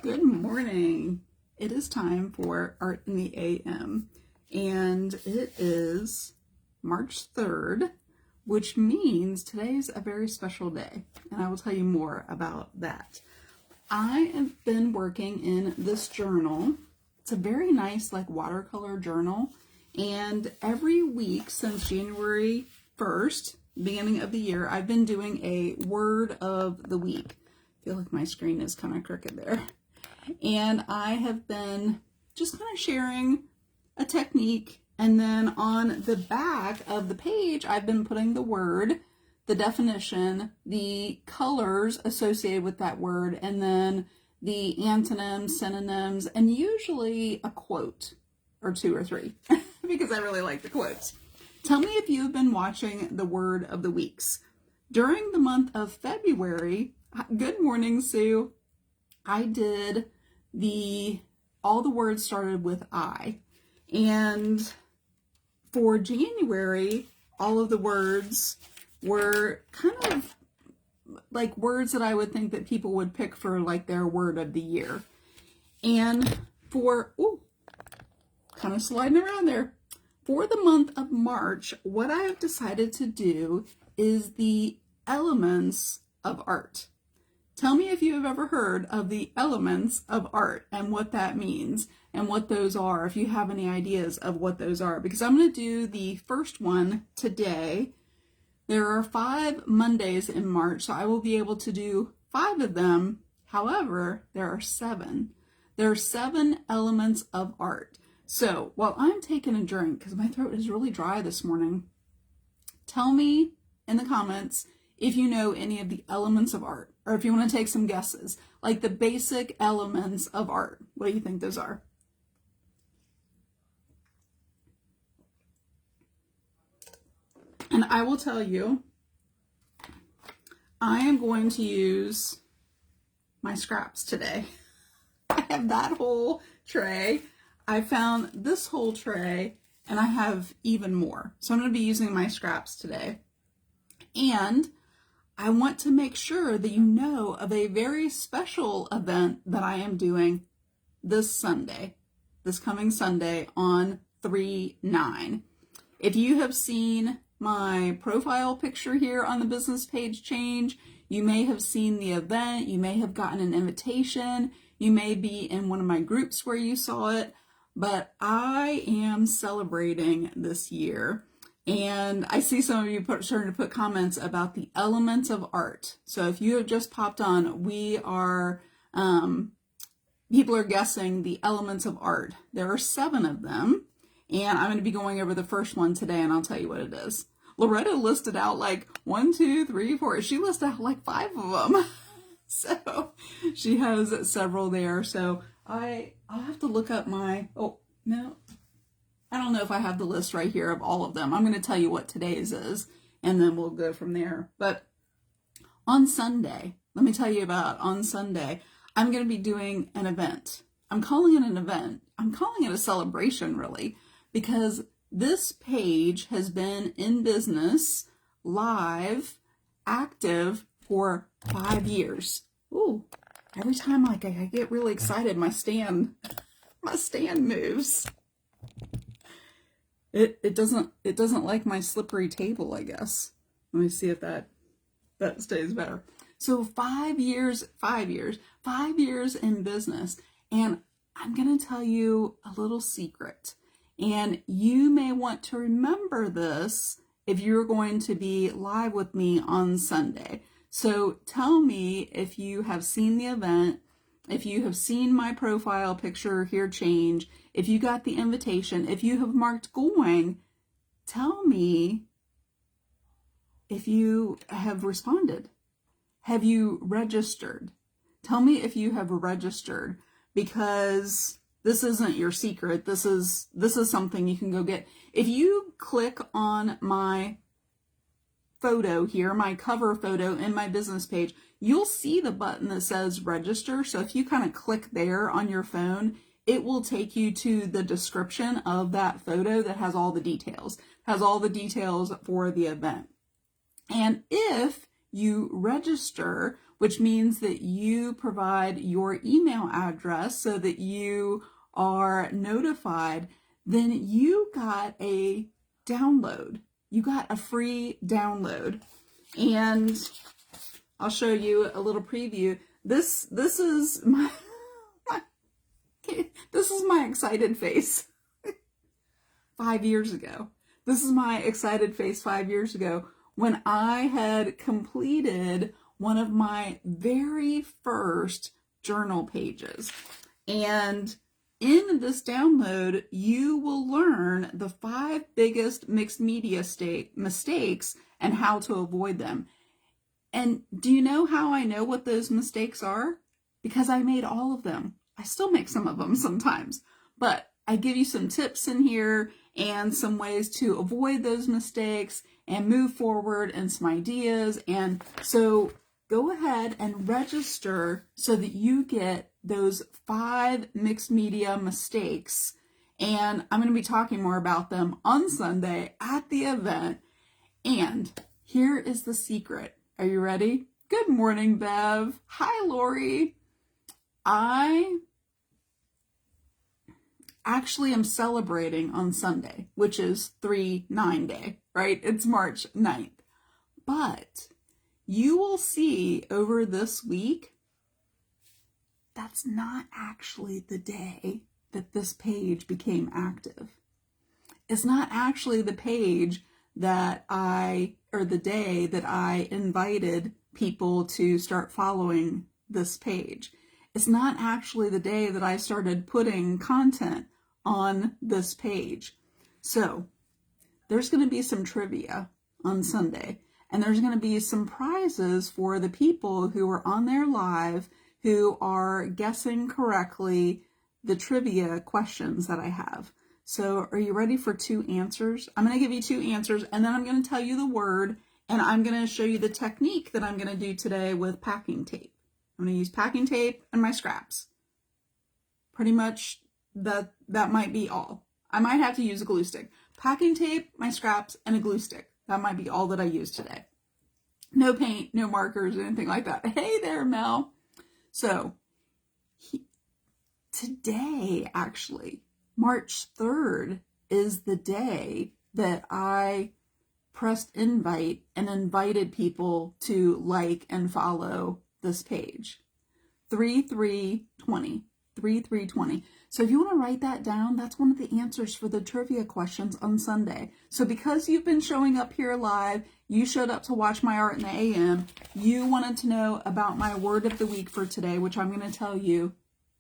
Good morning. It is time for Art in the AM, and it is March 3rd, which means today's a very special day, and I will tell you more about that. I have been working in this journal. It's a very nice watercolor journal, and every week since January 1st, beginning of the year, I've been doing a word of the week. I feel like my screen is kind of crooked there. And I have been just kind of sharing a technique, and then on the back of the page, I've been putting the word, the definition, the colors associated with that word, and then the antonyms, synonyms, and usually a quote or two or three because I really like the quotes. Tell me if you've been watching the Word of the Weeks. During the month of February, good morning, Sue, I did all the words started with I. And for January, all of the words were kind of like words that I would think that people would pick for their word of the year. And kind of sliding around there. For the month of March, what I have decided to do is the elements of art. Tell me if you have ever heard of the elements of art and what that means and what those are, if you have any ideas of what those are, because I'm going to do the first one today. There are 5 Mondays in March, so I will be able to do 5 of them. However, there are 7. There are 7 elements of art. So while I'm taking a drink, because my throat is really dry this morning, tell me in the comments if you know any of the elements of art, or if you want to take some guesses, like the basic elements of art. What do you think those are? And I will tell you, I am going to use my scraps today. I have that whole tray. I found this whole tray, and I have even more. So I'm going to be using my scraps today. And I want to make sure that you know of a very special event that I am doing this coming Sunday on 3/9. If you have seen my profile picture here on the business page change, you may have seen the event, you may have gotten an invitation, you may be in one of my groups where you saw it, but I am celebrating this year. And I see some of you starting to put comments about the elements of art. So if you have just popped on, people are guessing the elements of art. There are 7 of them, and I'm going to be going over the first one today, and I'll tell you what it is. Loretta listed out 1, 2, 3, 4. She listed out 5 of them. So she has several there. So I'll have to look up I don't know if I have the list right here of all of them. I'm going to tell you what today's is, and then we'll go from there. But on Sunday, let me tell you about on Sunday, I'm going to be doing an event. I'm calling it an event. I'm calling it a celebration, really, because this page has been in business, live, active for 5 years. Ooh, every time I get really excited, my stand moves. It doesn't like my slippery table, I guess. Let me see if that stays better. So 5 years in business, and I'm going to tell you a little secret. And you may want to remember this if you're going to be live with me on Sunday. So tell me if you have seen the event, if you have seen my profile picture here change, if you got the invitation, if you have marked going, tell me if you have responded. Have you registered? Tell me if you have registered, because this isn't your secret. This is something you can go get. If you click on my photo here, my cover photo in my business page, you'll see the button that says register. So if you kind of click there on your phone, it will take you to the description of that photo that has all the details, for the event. And if you register, which means that you provide your email address so that you are notified, then you got a download. You got a free download. And I'll show you a little preview. This is my this is my excited face 5 years ago. This is my excited face 5 years ago when I had completed one of my very first journal pages. And in this download, you will learn the 5 biggest mixed media mistakes and how to avoid them. And do you know how I know what those mistakes are? Because I made all of them. I still make some of them sometimes, but I give you some tips in here and some ways to avoid those mistakes and move forward and some ideas. And so go ahead and register so that you get those 5 mixed media mistakes. And I'm going to be talking more about them on Sunday at the event. And here is the secret. Are you ready? Good morning, Bev. Hi, Lori. I actually am celebrating on Sunday, which is 3/9 day, right? It's March 9th. But you will see over this week, that's not actually the day that this page became active. It's not actually the page that the day that I invited people to start following this page. It's not actually the day that I started putting content on this page. So there's going to be some trivia on Sunday, and there's going to be some prizes for the people who are on there live who are guessing correctly the trivia questions that I have. So are you ready for 2 answers? I'm going to give you 2 answers, and then I'm going to tell you the word, and I'm going to show you the technique that I'm going to do today with packing tape. I'm going to use packing tape and my scraps. Pretty much that might be all. I might have to use a glue stick. Packing tape, my scraps, and a glue stick. That might be all that I use today. No paint, no markers, anything like that. Hey there, Mel. So today, actually, March 3rd is the day that I pressed invite and invited people to like and follow this page. 3/3/20. 3/3/20. So if you want to write that down, that's one of the answers for the trivia questions on Sunday. So because you've been showing up here live, you showed up to watch my Art in the AM, you wanted to know about my word of the week for today, which I'm going to tell you,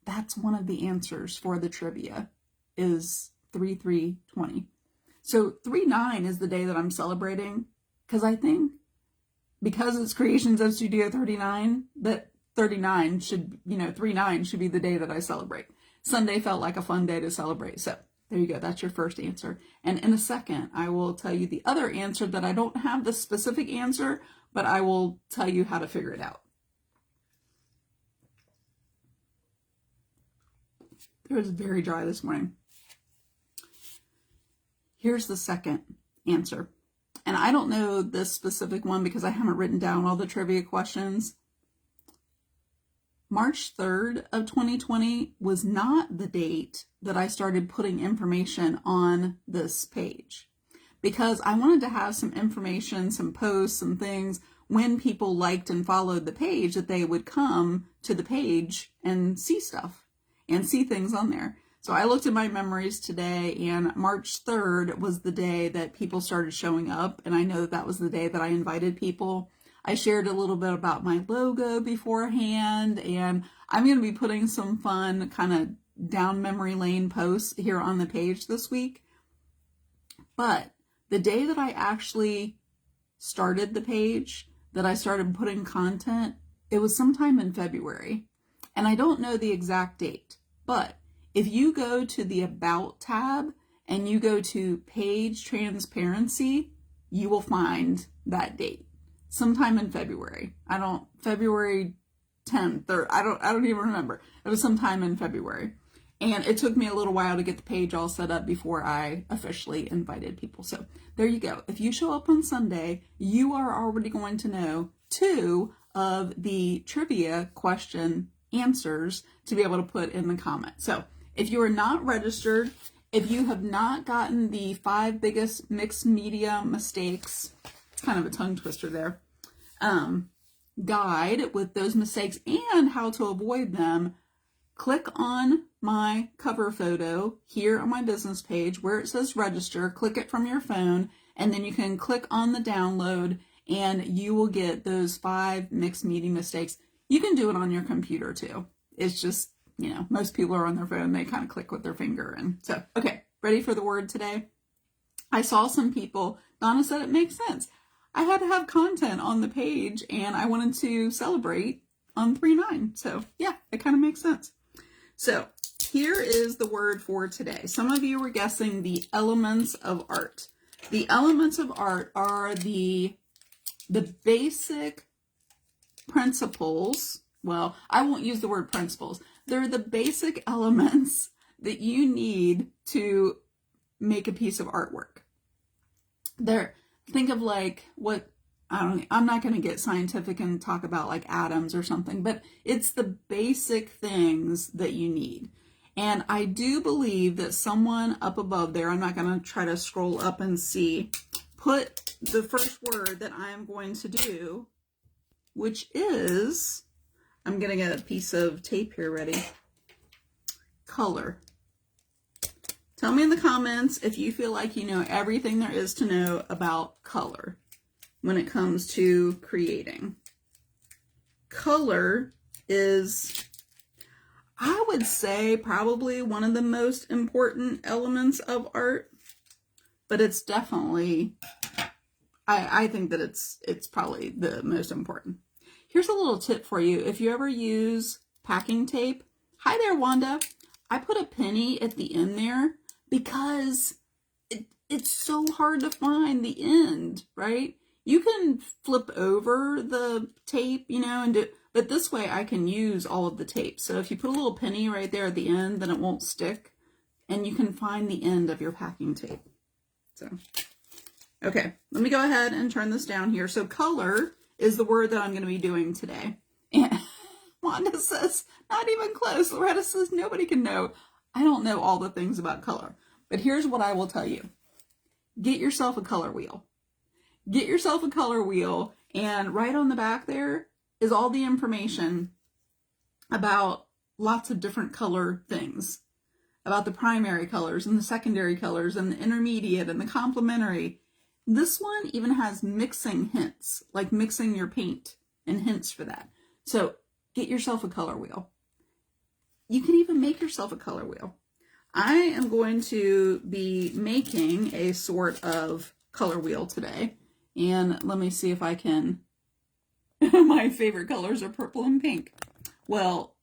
that's one of the answers for the trivia, is 3/3/20. So 3/9 is the day that I'm celebrating, because I think because it's Creations of Studio 39, that 39 should, 3/9 should be the day that I celebrate. Sunday felt like a fun day to celebrate. So there you go. That's your first answer. And in a second, I will tell you the other answer that I don't have the specific answer, but I will tell you how to figure it out. It was very dry this morning. Here's the second answer. And I don't know this specific one because I haven't written down all the trivia questions. March 3rd of 2020 was not the date that I started putting information on this page, because I wanted to have some information, some posts, some things when people liked and followed the page, that they would come to the page and see stuff and see things on there. So I looked at my memories today, and March 3rd was the day that people started showing up, and I know that that was the day that I invited people. I shared a little bit about my logo beforehand, and I'm going to be putting some fun kind of down memory lane posts here on the page this week. But the day that I actually started the page, that I started putting content, it was sometime in February. And I don't know the exact date, but if you go to the About tab and you go to Page Transparency, you will find that date. Sometime in February. February 10th, or I don't even remember. It was sometime in February. And it took me a little while to get the page all set up before I officially invited people. So there you go. If you show up on Sunday, you are already going to know 2 of the trivia question answers to be able to put in the comments. So if you are not registered, if you have not gotten the 5 biggest mixed media mistakes, kind of a tongue twister there, guide with those mistakes and how to avoid them, click on my cover photo here on my business page where it says register, click it from your phone, and then you can click on the download and you will get those 5 mixed media mistakes. You can do it on your computer too. It's just, most people are on their phone, they kind of click with their finger. And so, okay, ready for the word today? I saw some people, Donna said it makes sense. I had to have content on the page and I wanted to celebrate on 3/9. So yeah, it kind of makes sense. So here is the word for today. Some of you were guessing the elements of art. The elements of art are the basic principles. Well, I won't use the word principles. They're the basic elements that you need to make a piece of artwork. Think of like I'm not going to get scientific and talk about like atoms or something, but it's the basic things that you need. And I do believe that someone up above there, I'm not going to try to scroll up and see, put the first word that I am going to do, which is, I'm going to get a piece of tape here ready, color. Tell me in the comments if you feel like you know everything there is to know about color when it comes to creating. Color is, I would say, probably one of the most important elements of art, but it's definitely, I think that it's probably the most important. Here's a little tip for you. If you ever use packing tape, hi there, Wanda. I put a penny at the end there because it's so hard to find the end, right? You can flip over the tape, and do, but this way I can use all of the tape. So if you put a little penny right there at the end, then it won't stick, and you can find the end of your packing tape. So, okay, let me go ahead and turn this down here. So color is the word that I'm going to be doing today. And Wanda says, not even close. Loretta says, nobody can know. I don't know all the things about color. But here's what I will tell you. Get yourself a color wheel. Get yourself a color wheel, and right on the back there is all the information about lots of different color things. About the primary colors and the secondary colors and the intermediate and the complementary. This one even has mixing hints, like mixing your paint and hints for that. So get yourself a color wheel. You can even make yourself a color wheel. I am going to be making a sort of color wheel today. And let me see if I can. My favorite colors are purple and pink. Well,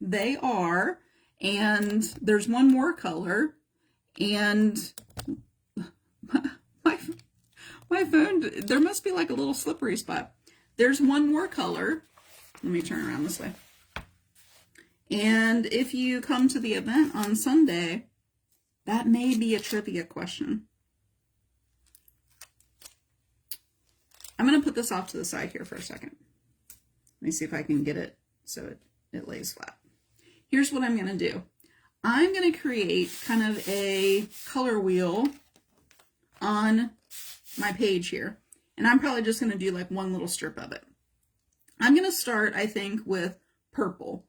they are. And there's one more color. And my phone, there must be like a little slippery spot. There's one more color. Let me turn around this way. And if you come to the event on Sunday, that may be a trivia question. I'm going to put this off to the side here for a second. Let me see if I can get it so it lays flat. Here's what I'm going to do. I'm going to create kind of a color wheel on my page here. And I'm probably just going to do like one little strip of it. I'm going to start, I think, with purple.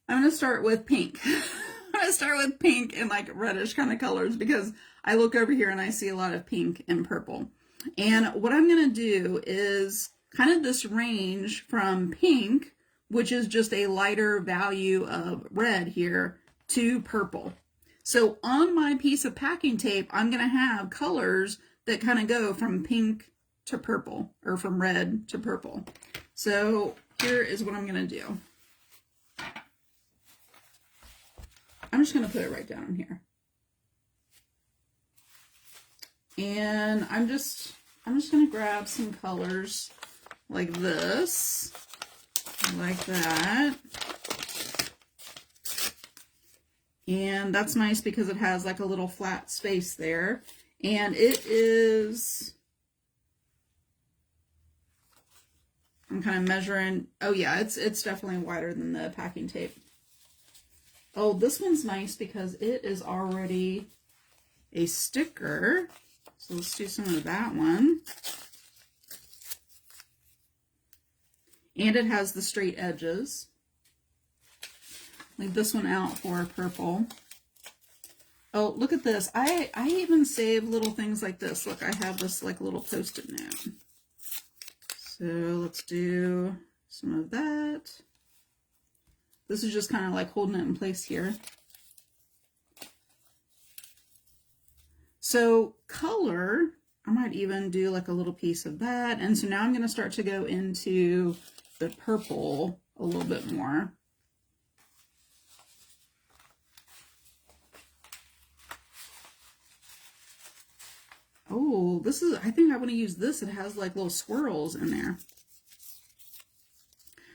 I'm going to start with pink. I'm going to start with pink and like reddish kind of colors because I look over here and I see a lot of pink and purple. And what I'm going to do is kind of this range from pink, which is just a lighter value of red here, to purple. So on my piece of packing tape, I'm going to have colors that kind of go from pink to purple, or from red to purple. So here is what I'm going to do. I'm just going to put it right down here. And I'm just going to grab some colors like this, like that. And that's nice because it has like a little flat space there. And it is I'm kind of measuring. Oh yeah, it's definitely wider than the packing tape. Oh, this one's nice because it is already a sticker. So let's do some of that one. And it has the straight edges. Leave this one out for purple. Oh, look at this. I even save little things like this. Look, I have this like little post-it note. So let's do some of that. This is just kind of like holding it in place here. So color, I might even do like a little piece of that. And so now I'm going to start to go into the purple a little bit more. Oh, this is, I think I want to use this. It has like little swirls in there.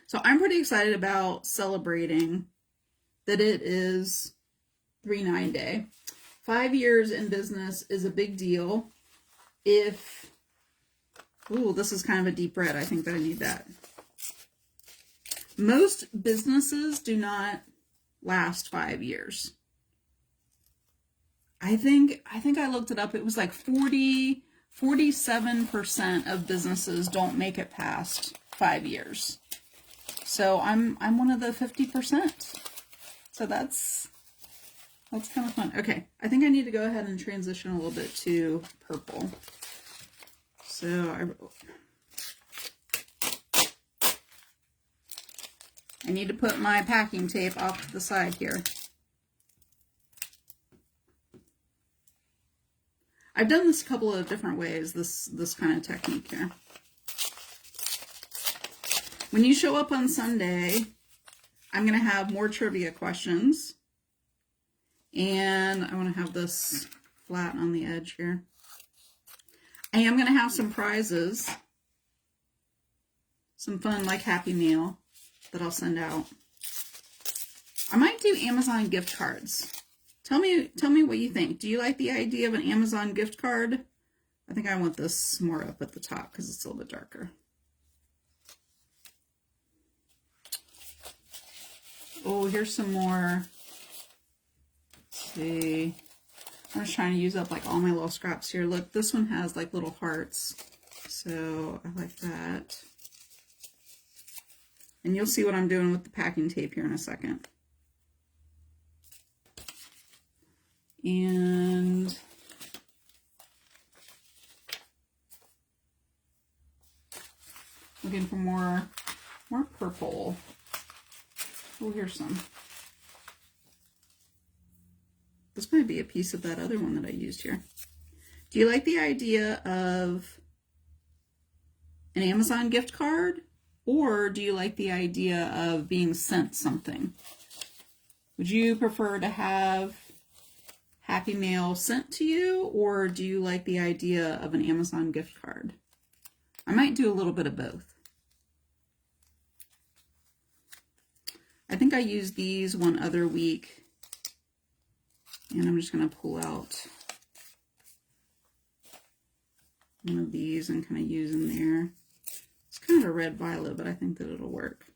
So I'm pretty excited about celebrating that it is 3-9 Day. 5 years in business is a big deal. If, ooh, this is kind of a deep red. I think that I need that. Most businesses do not last 5 years. I think I looked it up. It was like 47% of businesses don't make it past 5 years. So I'm one of the 50%. So that's kind of fun. Okay, I think I need to go ahead and transition a little bit to purple. So I need to put my packing tape off to the side here. I've done this a couple of different ways, this kind of technique here. When you show up on Sunday, I'm going to have more trivia questions. And I want to have this flat on the edge here. I am going to have some prizes. Some fun, like Happy Meal that I'll send out. I might do Amazon gift cards. Tell me what you think. Do you like the idea of an Amazon gift card? I think I want this more up at the top because it's a little bit darker. Oh, here's some more. Let's see. I'm just trying to use up like all my little scraps here. Look, this one has like little hearts. So I like that. And you'll see what I'm doing with the packing tape here in a second. And looking for more purple. Oh, here's some. This might be a piece of that other one that I used here. Do you like the idea of an Amazon gift card? Or do you like the idea of being sent something? Would you prefer to have Happy Mail sent to you? Or do you like the idea of an Amazon gift card? I might do a little bit of both. I think I used these one other week. And I'm just going to pull out one of these and kind of use in there. It's kind of a red violet, but I think that it'll work.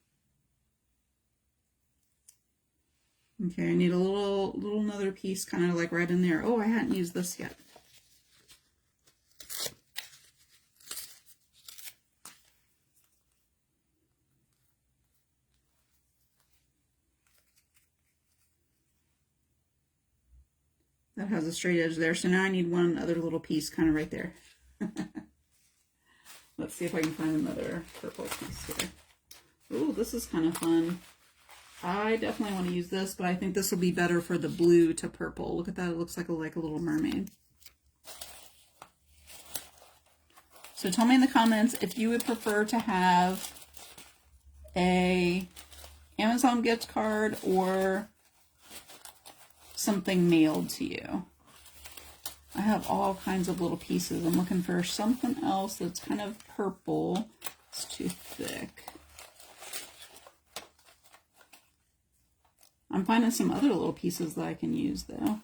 Okay, I need a little another piece kind of like right in there. Oh, I hadn't used this yet. That has a straight edge there. So now I need one other little piece kind of right there. Let's see if I can find another purple piece here. Ooh, this is kind of fun. I definitely want to use this, but I think this will be better for the blue to purple. Look at that. It looks like a little mermaid. So tell me in the comments if you would prefer to have a Amazon gift card or something mailed to you. I have all kinds of little pieces. I'm looking for something else that's kind of purple. It's too thick. I'm finding some other little pieces that I can use though.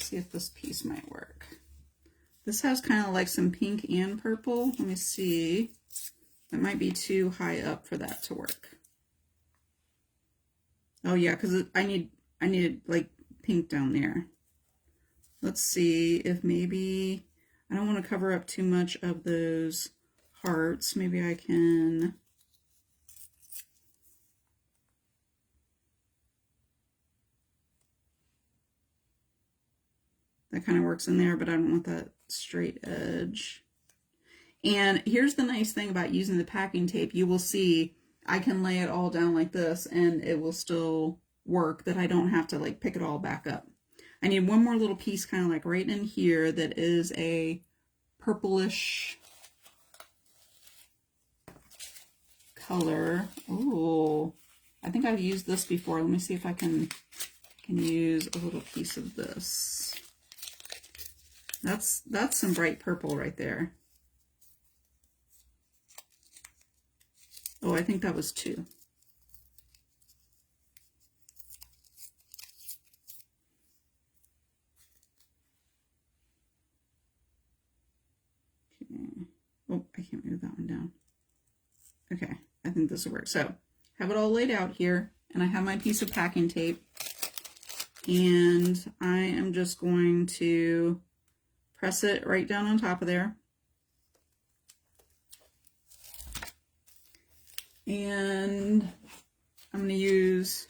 see if this piece might work. This has kind of like some pink and purple. Let me see. That might be too high up for that to work. Oh yeah, because I need like pink down there. Let's see if maybe, I don't want to cover up too much of those hearts. Maybe I can, that kind of works in there, but I don't want that straight edge. And here's the nice thing about using the packing tape. You will see I can lay it all down like this and it will still work, that I don't have to like pick it all back up. I need one more little piece kind of like right in here that is a purplish color. Oh, I think I've used this before. Let me see if I can use a little piece of this. That's some bright purple right there. Oh, I think that was 2. Okay. Oh, I can't move that one down. Okay, I think this will work. So, have it all laid out here, and I have my piece of packing tape, and I am just going to press it right down on top of there. And I'm going to use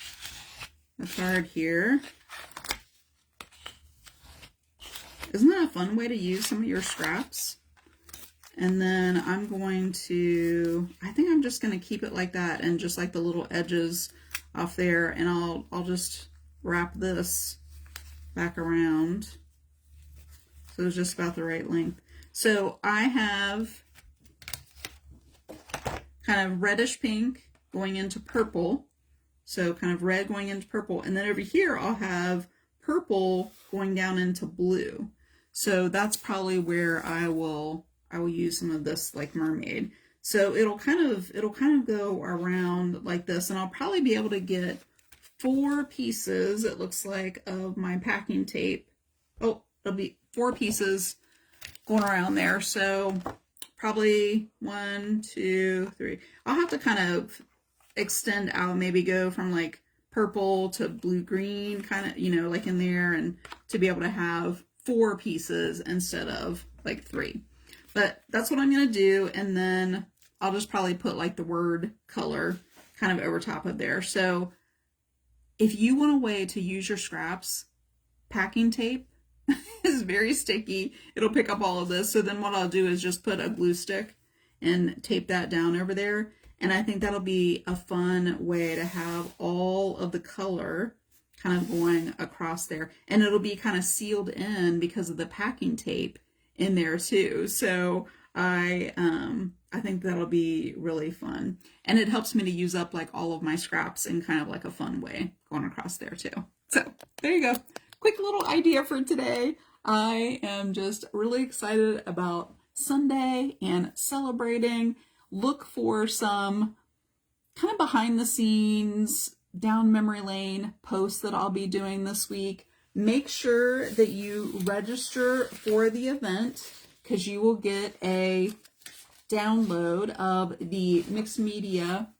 a card here. Isn't that a fun way to use some of your scraps? And then I'm going to, I think I'm just going to keep it like that, and just like the little edges off there, and I'll just wrap this back around. So it's just about the right length. So I have kind of reddish pink going into purple. So kind of red going into purple. And then over here, I'll have purple going down into blue. So that's probably where I will use some of this like mermaid. So it'll kind of go around like this, and I'll probably be able to get 4 pieces, it looks like, of my packing tape. Oh, it'll be 4 pieces going around there. So probably 1, 2, 3. I'll have to kind of extend out, maybe go from like purple to blue green, kind of, you know, like in there, and to be able to have 4 pieces instead of like 3. But that's what I'm going to do, and then I'll just probably put like the word color kind of over top of there. So if you want a way to use your scraps, packing tape is very sticky. It'll pick up all of this. So then what I'll do is just put a glue stick and tape that down over there. And I think that'll be a fun way to have all of the color kind of going across there. And it'll be kind of sealed in because of the packing tape in there too. So I think that'll be really fun. And it helps me to use up like all of my scraps in kind of like a fun way going across there too. So there you go. Quick little idea for today. I am just really excited about Sunday and celebrating. Look for some kind of behind the scenes, down memory lane posts that I'll be doing this week. Make sure that you register for the event, because you will get a download of the mixed media,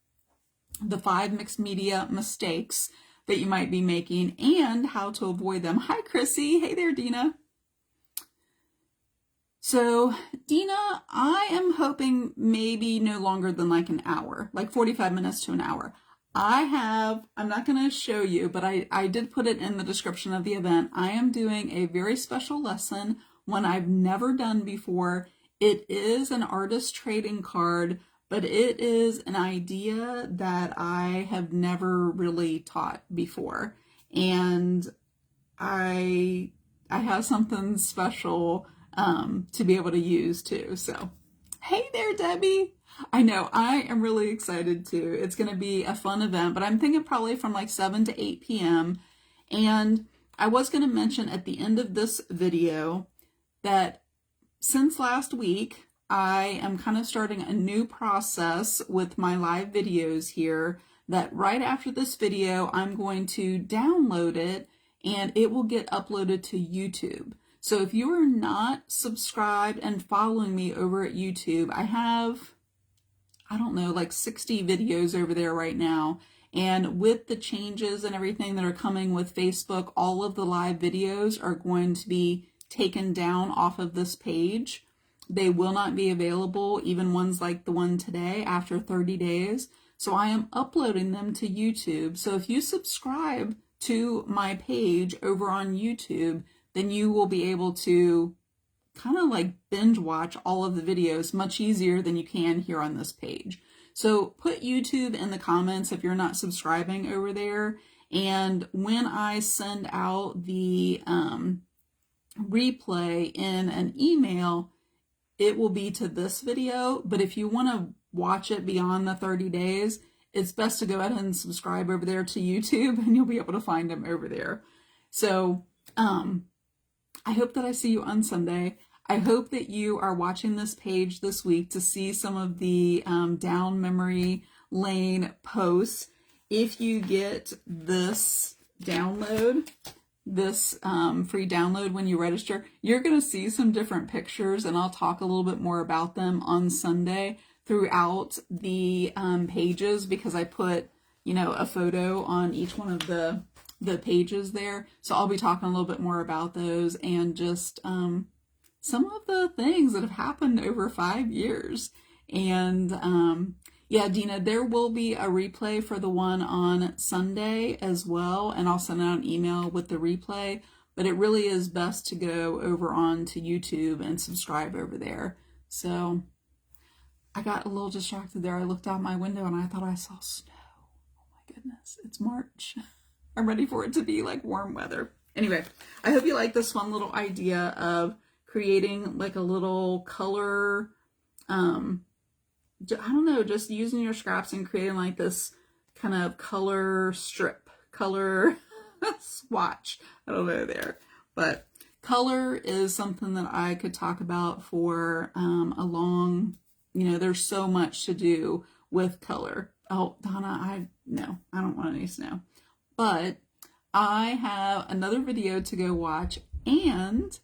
the 5 mixed media mistakes that you might be making and how to avoid them. Hi, Chrissy. Hey there, Dina. So, Dina, I am hoping maybe no longer than like an hour, like 45 minutes to an hour. I'm not going to show you, but I did put it in the description of the event. I am doing a very special lesson, one I've never done before. It is an artist trading card, but it is an idea that I have never really taught before. And I have something special to be able to use too. So, hey there, Debbie. I know, I am really excited too. It's going to be a fun event, but I'm thinking probably from like 7 to 8 p.m. And I was going to mention at the end of this video that since last week, I am kind of starting a new process with my live videos here, that right after this video, I'm going to download it and it will get uploaded to YouTube. So if you are not subscribed and following me over at YouTube, I have, I don't know, like 60 videos over there right now. And with the changes and everything that are coming with Facebook, all of the live videos are going to be taken down off of this page. They will not be available, even ones like the one today, after 30 days. So I am uploading them to YouTube. So if you subscribe to my page over on YouTube, then you will be able to kind of like binge watch all of the videos much easier than you can here on this page. So put YouTube in the comments if you're not subscribing over there. And when I send out the replay in an email, it will be to this video. But if you want to watch it beyond the 30 days, it's best to go ahead and subscribe over there to YouTube, and you'll be able to find them over there. So I hope that I see you on Sunday. I hope that you are watching this page this week to see some of the down memory lane posts. If you get this download, this free download when you register, you're going to see some different pictures, and I'll talk a little bit more about them on Sunday throughout the pages, because I put, a photo on each one of the pages there. So I'll be talking a little bit more about those and just some of the things that have happened over 5 years. And yeah, Dina, there will be a replay for the one on Sunday as well, and I'll send out an email with the replay. But it really is best to go over on to YouTube and subscribe over there. So I got a little distracted there. I looked out my window and I thought I saw snow. Oh my goodness, it's March. I'm ready for it to be like warm weather. Anyway, I hope you like this fun little idea of creating like a little color, I don't know, just using your scraps and creating like this kind of color strip, color swatch. I don't know there, but color is something that I could talk about for a long, there's so much to do with color. Oh, Donna, I don't want any snow. But I have another video to go watch, and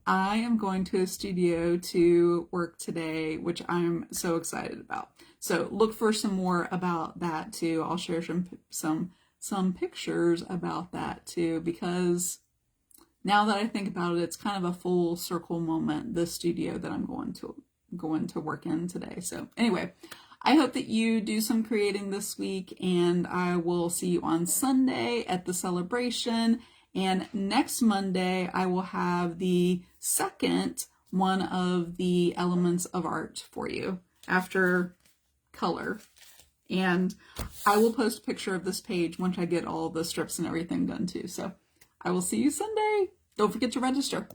I am going to a studio to work today, which I'm so excited about. So look for some more about that too. I'll share some pictures about that too, because now that I think about it, it's kind of a full circle moment, the studio that I'm going to work in today. So anyway, I hope that you do some creating this week, and I will see you on Sunday at the celebration. And next Monday, I will have the second one of the elements of art for you after color. And I will post a picture of this page once I get all the strips and everything done too. So I will see you Sunday. Don't forget to register.